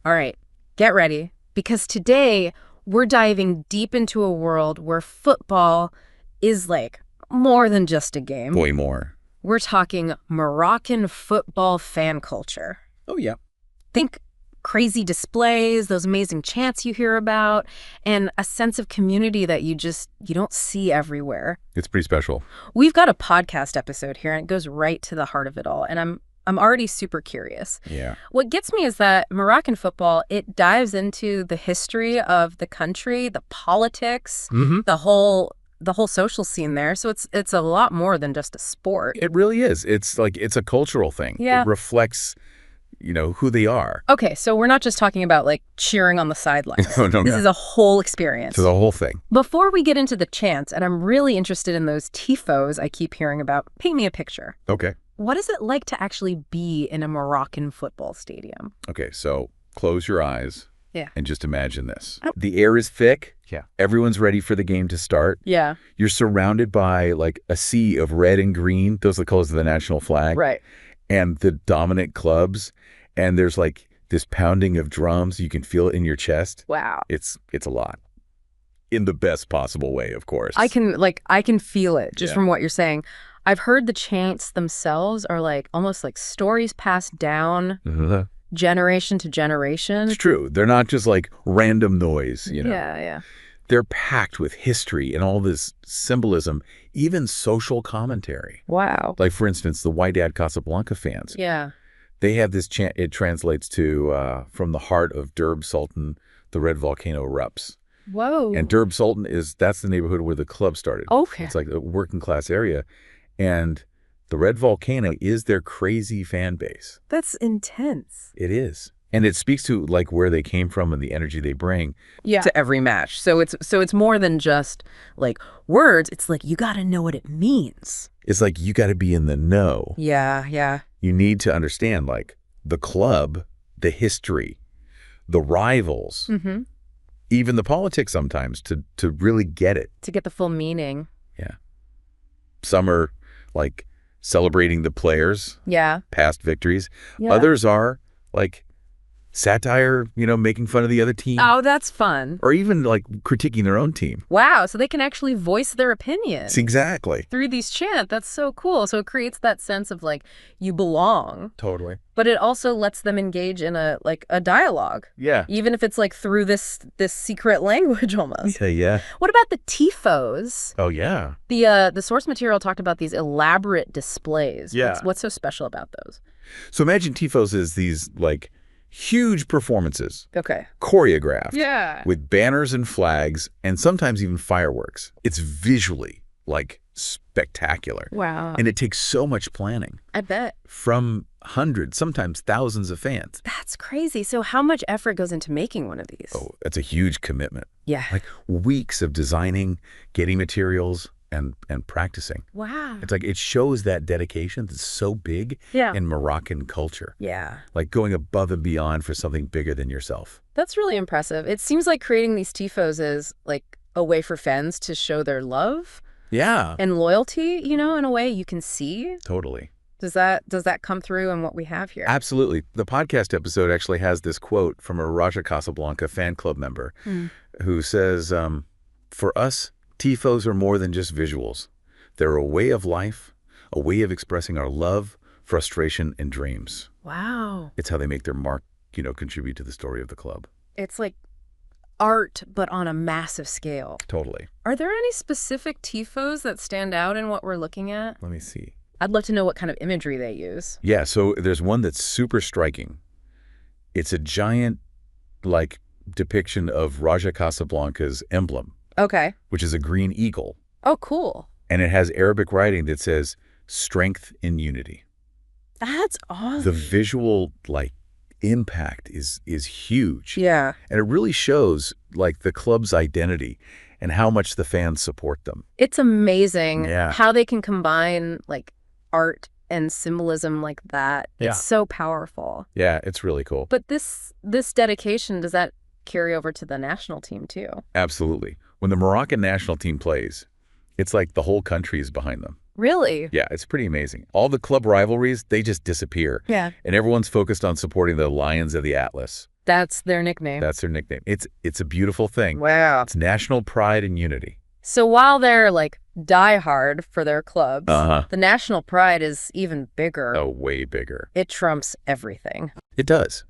All right, get ready, because today we're diving deep into a world where football is like more than just a game. Way more. We're talking Moroccan football fan culture. Oh, yeah. Think crazy displays, those amazing chants you hear about, and a sense of community that you don't see everywhere. It's pretty special. We've got a podcast episode here, and it goes right to the heart of it all, and I'm already super curious. Yeah. What gets me is that Moroccan football, it dives into the history of the country, the politics, the whole social scene there. So it's a lot more than just a sport. It really is. It's a cultural thing. Yeah. It reflects, who they are. Okay, so we're not just talking about like cheering on the sidelines. No. This is a whole experience. To the whole thing. Before we get into the chants, and I'm really interested in those tifos I keep hearing about, paint me a picture. Okay. What is it like to actually be in a Moroccan football stadium? Okay, so close your eyes. Yeah. And just imagine this. The air is thick. Yeah. Everyone's ready for the game to start. Yeah. You're surrounded by like a sea of red and green. Those are the colors of the national flag. Right. And the dominant clubs. And there's like this pounding of drums. You can feel it in your chest. Wow. It's a lot. In the best possible way, of course. I can feel it just from what you're saying. I've heard the chants themselves are like almost like stories passed down generation to generation. It's true. They're not just like random noise, Yeah. They're packed with history and all this symbolism, even social commentary. Wow. Like, for instance, the Wydad Casablanca fans. Yeah. They have this chant. It translates to, from the heart of Derb Sultan, the red volcano erupts. Whoa. And Derb Sultan that's the neighborhood where the club started. Okay. It's like a working class area. And the red volcano is their crazy fan base. That's intense. It is. And it speaks to like where they came from and the energy they bring. Yeah. To every match. So it's more than just like words. It's like you got to know what it means. It's like you got to be in the know. Yeah. You need to understand like the club, the history, the rivals, even the politics sometimes to really get it. To get the full meaning. Yeah. Some are like celebrating the players. Yeah. Past victories. Yeah. Others are like satire, making fun of the other team. Oh, that's fun. Or even like critiquing their own team. Wow. So they can actually voice their opinion. Exactly. Through these chants. That's so cool. So it creates that sense of like you belong. Totally. But it also lets them engage in a dialogue. Yeah. Even if it's like through this secret language almost. Yeah. What about the tifos? Oh, yeah. The source material talked about these elaborate displays. Yeah. What's so special about those? So imagine tifos as these like huge performances. Okay. Choreographed. Yeah. With banners and flags and sometimes even fireworks. It's visually like spectacular. Wow. And it takes so much planning. I bet. From hundreds, sometimes thousands of fans. That's crazy. So how much effort goes into making one of these? Oh, that's a huge commitment. Yeah. Like weeks of designing, getting materials, and practicing. Wow. It's like it shows that dedication that's so big in Moroccan culture. Yeah. Like going above and beyond for something bigger than yourself. That's really impressive. It seems like creating these tifos is like a way for fans to show their love. Yeah. And loyalty, in a way you can see. Totally. Does that come through in what we have here? Absolutely. The podcast episode actually has this quote from a Raja Casablanca fan club member who says, for us, tifos are more than just visuals. They're a way of life, a way of expressing our love, frustration, and dreams. Wow. It's how they make their mark, contribute to the story of the club. It's like art, but on a massive scale. Totally. Are there any specific tifos that stand out in what we're looking at? Let me see. I'd love to know what kind of imagery they use. Yeah, so there's one that's super striking. It's a giant, depiction of Raja Casablanca's emblem. Okay. Which is a green eagle. Oh, cool. And it has Arabic writing that says, strength in unity. That's awesome. The visual, impact is huge. Yeah. And it really shows, the club's identity and how much the fans support them. It's amazing how they can combine, art and symbolism like that. Yeah. It's so powerful. Yeah, it's really cool. But this dedication, does that carry over to the national team, too? Absolutely. When the Moroccan national team plays, it's like the whole country is behind them. Really? Yeah, it's pretty amazing. All the club rivalries, they just disappear. Yeah. And everyone's focused on supporting the Lions of the Atlas. That's their nickname. That's their nickname. It's a beautiful thing. Wow. It's national pride and unity. So while they're like diehard for their clubs, Uh-huh. the national pride is even bigger. Oh, way bigger. It trumps everything. It does.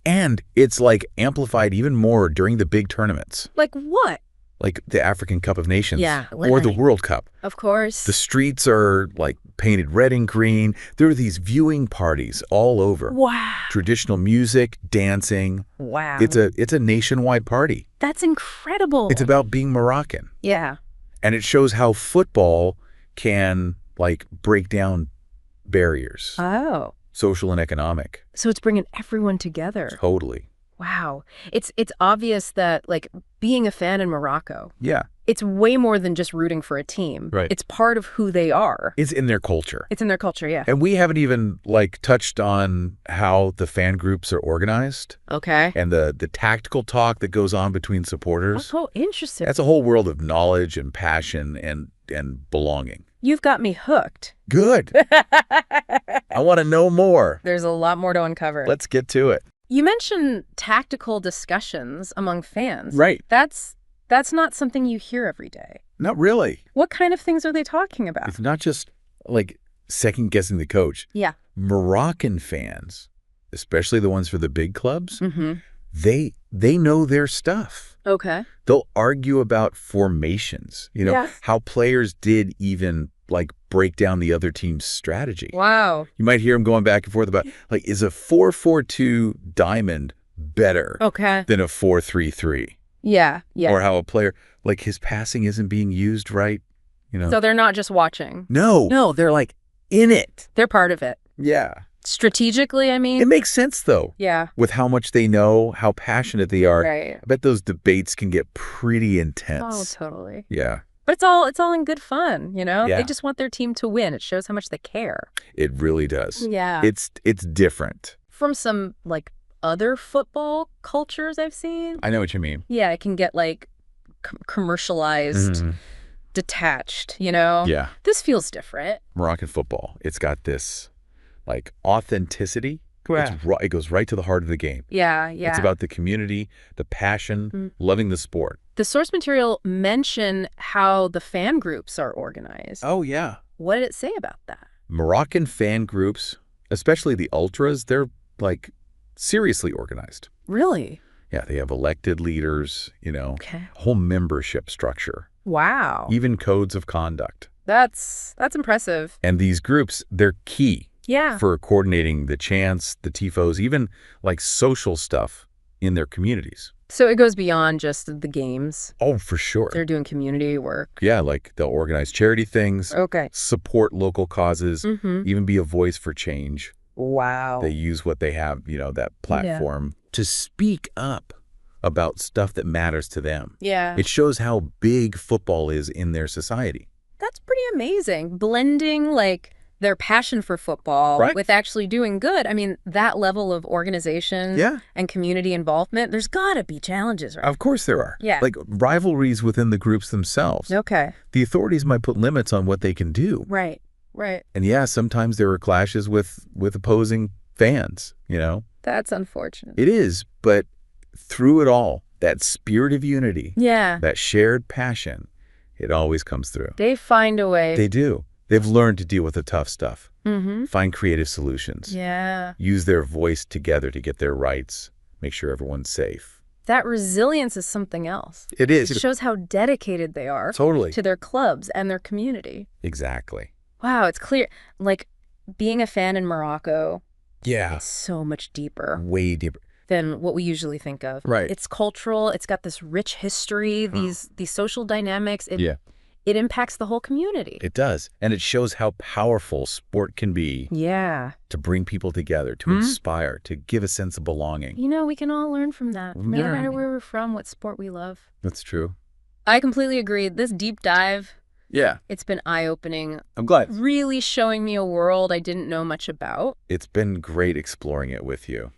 And it's like amplified even more during the big tournaments. Like what? Like the African Cup of Nations. Yeah, Or the World Cup. Of course. The streets are like painted red and green. There are these viewing parties all over. Wow. Traditional music, dancing. Wow. It's a nationwide party. That's incredible. It's about being Moroccan. Yeah. And it shows how football can like break down barriers, Oh. social and economic. So it's bringing everyone together. Totally. Wow. It's obvious that like being a fan in Morocco, Yeah. it's way more than just rooting for a team. Right. It's part of who they are. It's in their culture. It's in their culture, yeah. And we haven't even like touched on how the fan groups are organized Okay. and the tactical talk that goes on between supporters. Oh, interesting. That's a whole world of knowledge and passion and belonging. You've got me hooked. Good. I want to know more. There's a lot more to uncover. Let's get to it. You mentioned tactical discussions among fans. Right. That's not something you hear every day. Not really. What kind of things are they talking about? It's not just like second guessing the coach. Yeah. Moroccan fans, especially the ones for the big clubs, Mm-hmm. they know their stuff. Okay. They'll argue about formations, Yeah. how players did even like break down the other team's strategy. Wow. You might hear them going back and forth about like, is a 4-4-2 diamond better Okay. than a 4-3-3? Yeah. Yeah. Or how a player, like his passing isn't being used right, So they're not just watching. No, they're like in it. They're part of it. Yeah. Strategically, I mean. It makes sense though. Yeah. With how much they know, how passionate they are. Right. I bet those debates can get pretty Oh, intense. totally. Yeah, But it's all in good fun, Yeah. They just want their team to win. It shows how much they care. it really does. Yeah. It's different. From some like other football cultures I've seen. I know what you mean. Yeah, it can get like commercialized, Mhm. detached, Yeah. This feels different. Moroccan football, it's got this like authenticity. It goes right to the heart of the game. Yeah, yeah. It's about the community, the passion, loving the sport. The source material mention how the fan groups are organized. Oh, yeah. What did it say about that? Moroccan fan groups, especially the ultras, they're like seriously organized. Really? Yeah, they have elected leaders, Okay. whole membership structure, Wow. even codes of conduct. That's impressive. And these groups, they're key Yeah. for coordinating the chants, the tifos, even like social stuff in their communities. So it goes beyond just the games. Oh, for sure. They're doing community work. Yeah, like they'll organize charity things, Okay. support local causes, Mm-hmm. even be a voice for change. Wow. They use what they have, that platform to speak up about stuff that matters to them. Yeah. It shows how big football is in their society. That's pretty amazing. Blending like their passion for football Right. with actually doing good. I mean, that level of organization Yeah. and community involvement, there's got to be challenges, right? Of course there are. Yeah. Like rivalries within the groups themselves. Okay. The authorities might put limits on what they can do. Right. Right. And yeah, sometimes there are clashes with opposing fans, That's unfortunate. It is, but through it all, that spirit of unity, Yeah. that shared passion, it always comes through. They find a way. They do. They've learned to deal with the tough stuff, Mm-hmm. find creative solutions, Yeah. use their voice together to get their rights, make sure everyone's safe. That resilience is something else. It is. It shows how dedicated they are Totally. to their clubs and their community. Exactly. Wow, it's clear. Like, being a fan in Morocco Yeah. is so much deeper Way deeper. than what we usually think of. Right. It's cultural. It's got this rich history, these social dynamics. It impacts the whole community. It does. And it shows how powerful sport can be Yeah. to bring people together, to inspire, to give a sense of belonging. We can all learn from that. No Yeah. matter where we're from, what sport we love. That's true. I completely agree. This deep dive, Yeah. it's been eye-opening, I'm glad. really showing me a world I didn't know much about. It's been great exploring it with you.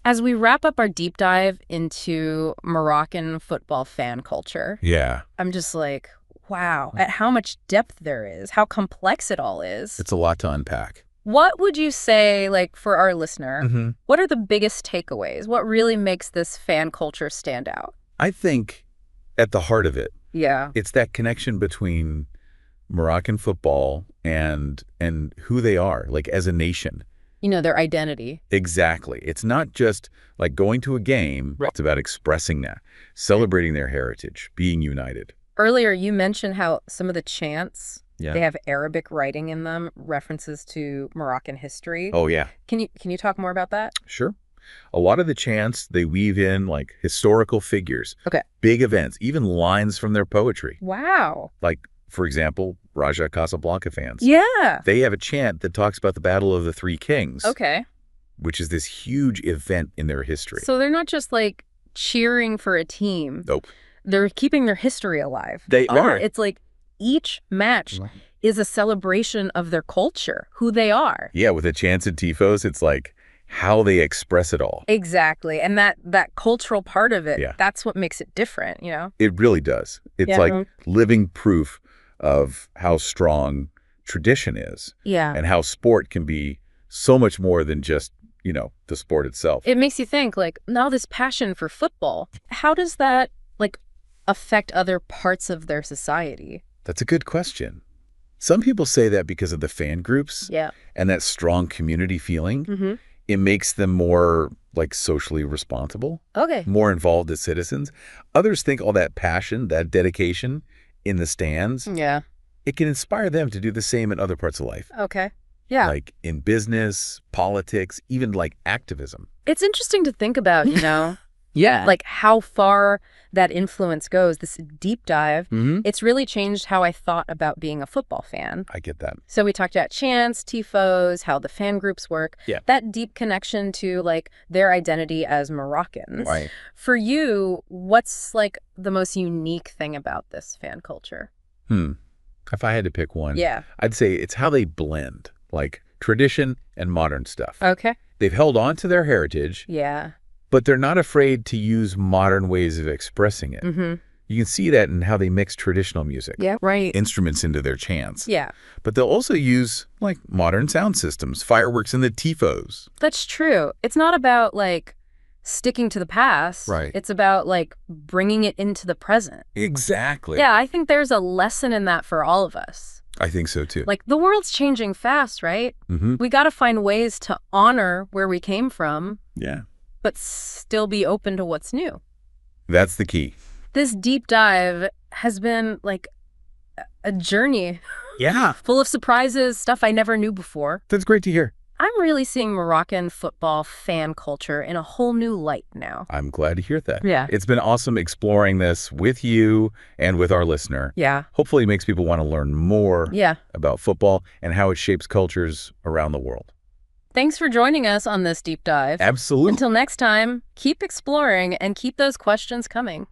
As we wrap up our deep dive into Moroccan football fan culture, Yeah. I'm just like, wow, at how much depth there is, how complex it all is. It's a lot to unpack. What would you say, like, for our listener, Hmm. what are the biggest takeaways? What really makes this fan culture stand out? I think at the heart of it, Yeah. it's that connection between Moroccan football and who they are, like as a nation. Their identity. Exactly. It's not just like going to a game. Right. It's about expressing that, celebrating their heritage, being united. Earlier, you mentioned how some of the chants, Yeah. they have Arabic writing in them, references to Moroccan history. Oh, yeah. Can you talk more about that? Sure. A lot of the chants, they weave in like historical figures, Okay. big events, even lines from their poetry. Wow. Like, for example, Raja Casablanca fans. Yeah. They have a chant that talks about the Battle of the Three Kings. Okay. Which is this huge event in their history. So they're not just like cheering for a team. Nope. They're keeping their history alive. They are. It's like each match is a celebration of their culture, who they are. Yeah, with the chants and tifos, it's like how they express it all. Exactly. And that cultural part of it, Yeah. that's what makes it different, It really does. It's like living proof of how strong tradition is. Yeah. And how sport can be so much more than just, the sport itself. It makes you think, like, now this passion for football, how does that, like, affect other parts of their society? That's a good question. Some people say that because of the fan groups and that strong community feeling, it makes them more, like, socially responsible, more involved as citizens. Others think all that passion, that dedication in the stands, it can inspire them to do the same in other parts of life. Okay. Yeah. Like in business, politics, even like activism. It's interesting to think about, Yeah. like how far that influence goes, this deep dive. It's really changed how I thought about being a football fan. I get that. So we talked about chants, tifos, how the fan groups work. Yeah. That deep connection to like their identity as Moroccans. Right. For you, what's like the most unique thing about this fan culture? If I had to pick one, Yeah. I'd say it's how they blend, like tradition and modern stuff. Okay. They've held on to their heritage, Yeah. but they're not afraid to use modern ways of expressing it. You can see that in how they mix traditional music, Yeah. Right. instruments into their chants. Yeah. But they'll also use like modern sound systems, fireworks and the tifos. That's true. It's not about like sticking to the past. Right. It's about like bringing it into the present. Exactly. Yeah, I think there's a lesson in that for all of us. I think so too. Like the world's changing fast, right? We got to find ways to honor where we came from, Yeah. but still be open to what's new. That's the key. This deep dive has been like a journey Yeah. full of surprises, stuff I never knew before. That's great to hear. I'm really seeing Moroccan football fan culture in a whole new light now. I'm glad to hear that. Yeah. It's been awesome exploring this with you and with our listener. Yeah. Hopefully it makes people want to learn more Yeah. about football and how it shapes cultures around the world. Thanks for joining us on this deep dive. Absolutely. Until next time, keep exploring and keep those questions coming.